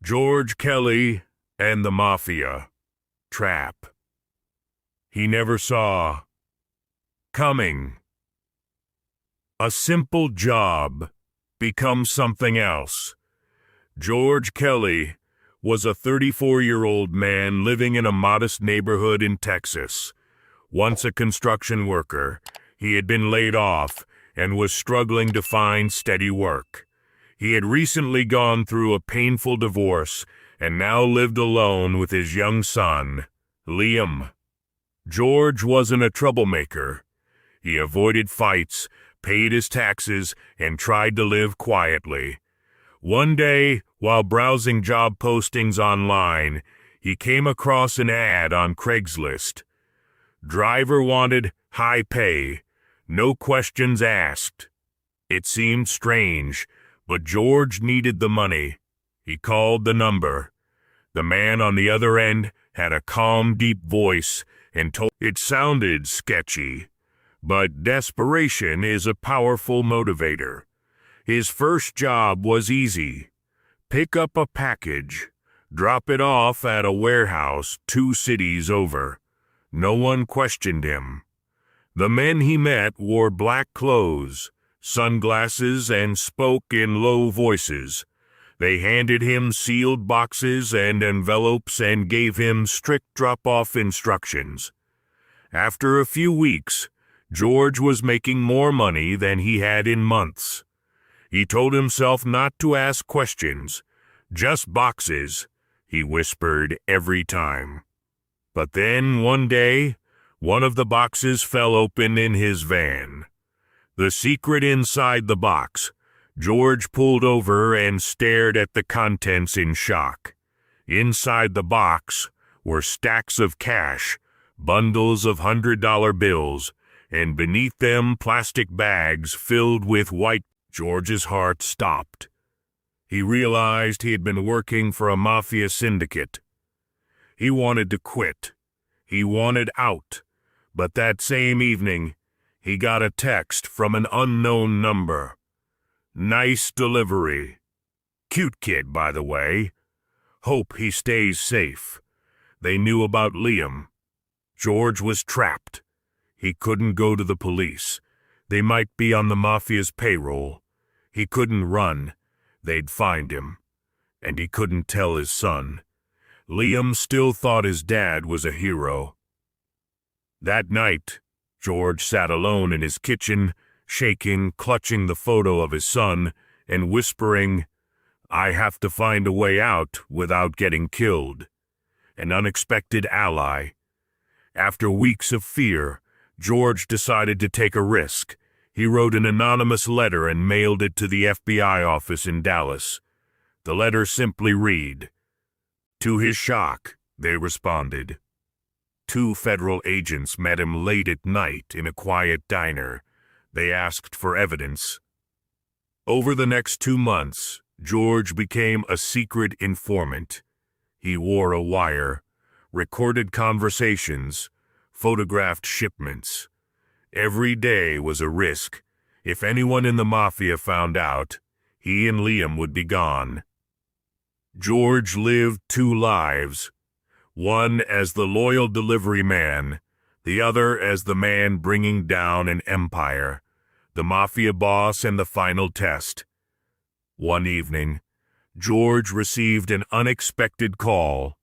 George Kelly and the Mafia Trap. He never saw coming. A simple job becomes something else. George Kelly was a 34-year-old man living in a modest neighborhood in Texas. Once a construction worker, he had been laid off and was struggling to find steady work. He had recently gone through a painful divorce and now lived alone with his young son, Liam. George wasn't a troublemaker. He avoided fights, paid his taxes, and tried to live quietly. One day, while browsing job postings online, he came across an ad on Craigslist. Driver wanted, high pay, no questions asked. It seemed strange, but George needed the money. He called the number. The man on the other end had a calm, deep voice and told it sounded sketchy, but desperation is a powerful motivator. His first job was easy. Pick up a package, drop it off at a warehouse 2 cities over. No one questioned him. The men he met wore black clothes, sunglasses, and spoke in low voices. They handed him sealed boxes and envelopes and gave him strict drop-off instructions. After a few weeks, George was making more money than he had in months. He told himself not to ask questions, just boxes, he whispered every time. But then, one day, one of the boxes fell open in his van. The secret inside the box. George pulled over and stared at the contents in shock. Inside the box were stacks of cash, bundles of $100 bills, and beneath them plastic bags filled with white. George's heart stopped. He realized he had been working for a mafia syndicate. He wanted to quit. He wanted out. But that same evening, he got a text from an unknown number. Nice delivery. Cute kid, by the way. Hope he stays safe. They knew about Liam. George was trapped. He couldn't go to the police. They might be on the mafia's payroll. He couldn't run. They'd find him. And he couldn't tell his son. Liam still thought his dad was a hero. That night, George sat alone in his kitchen, shaking, clutching the photo of his son, and whispering, "I have to find a way out without getting killed." An unexpected ally. After weeks of fear, George decided to take a risk. He wrote an anonymous letter and mailed it to the FBI office in Dallas. The letter simply read. To his shock, they responded. 2 federal agents met him late at night in a quiet diner. They asked for evidence. Over the next 2 months, George became a secret informant. He wore a wire, recorded conversations, photographed shipments. Every day was a risk. If anyone in the mafia found out, he and Liam would be gone. George lived 2 lives, one as the loyal delivery man, the other as the man bringing down an empire, the mafia boss and the final test. One evening, George received an unexpected call.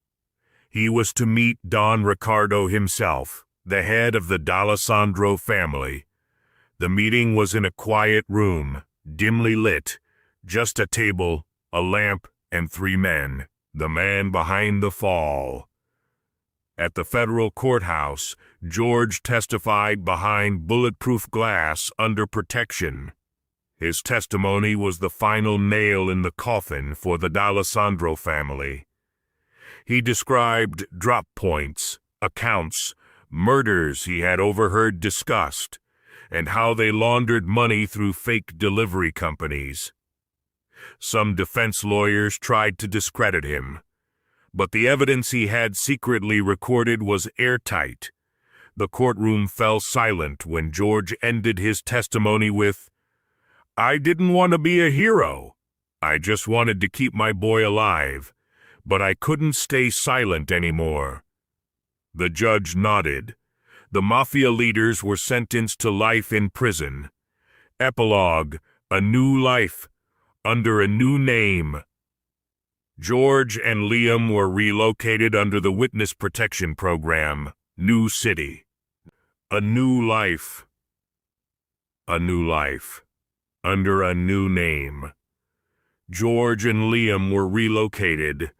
He was to meet Don Ricardo himself, the head of the D'Alessandro family. The meeting was in a quiet room, dimly lit, just a table, a lamp, and 3 men, the man behind the fall. At the federal courthouse, George testified behind bulletproof glass under protection. His testimony was the final nail in the coffin for the D'Alessandro family. He described drop points, accounts, murders he had overheard discussed, and how they laundered money through fake delivery companies. Some defense lawyers tried to discredit him, but the evidence he had secretly recorded was airtight. The courtroom fell silent when George ended his testimony with, "I didn't want to be a hero. I just wanted to keep my boy alive. but I couldn't stay silent anymore. The judge nodded. The Mafia leaders were sentenced to life in prison. Epilogue: a new life, under a new name. George and Liam were relocated under the Witness Protection Program, New City. A new life. A new life, under a new name. George and Liam were relocated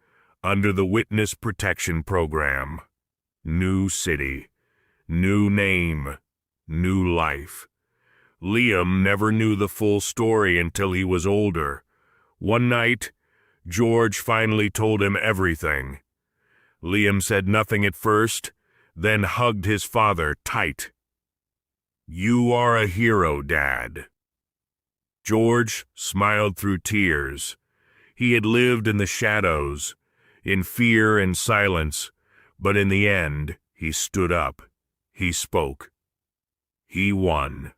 under the Witness Protection Program. New city, new name, new life. Liam never knew the full story until he was older. One night, George finally told him everything. Liam said nothing at first, then hugged his father tight. "You are a hero, Dad." George smiled through tears. He had lived in the shadows, in fear and silence, but in the end, he stood up. He spoke. He won.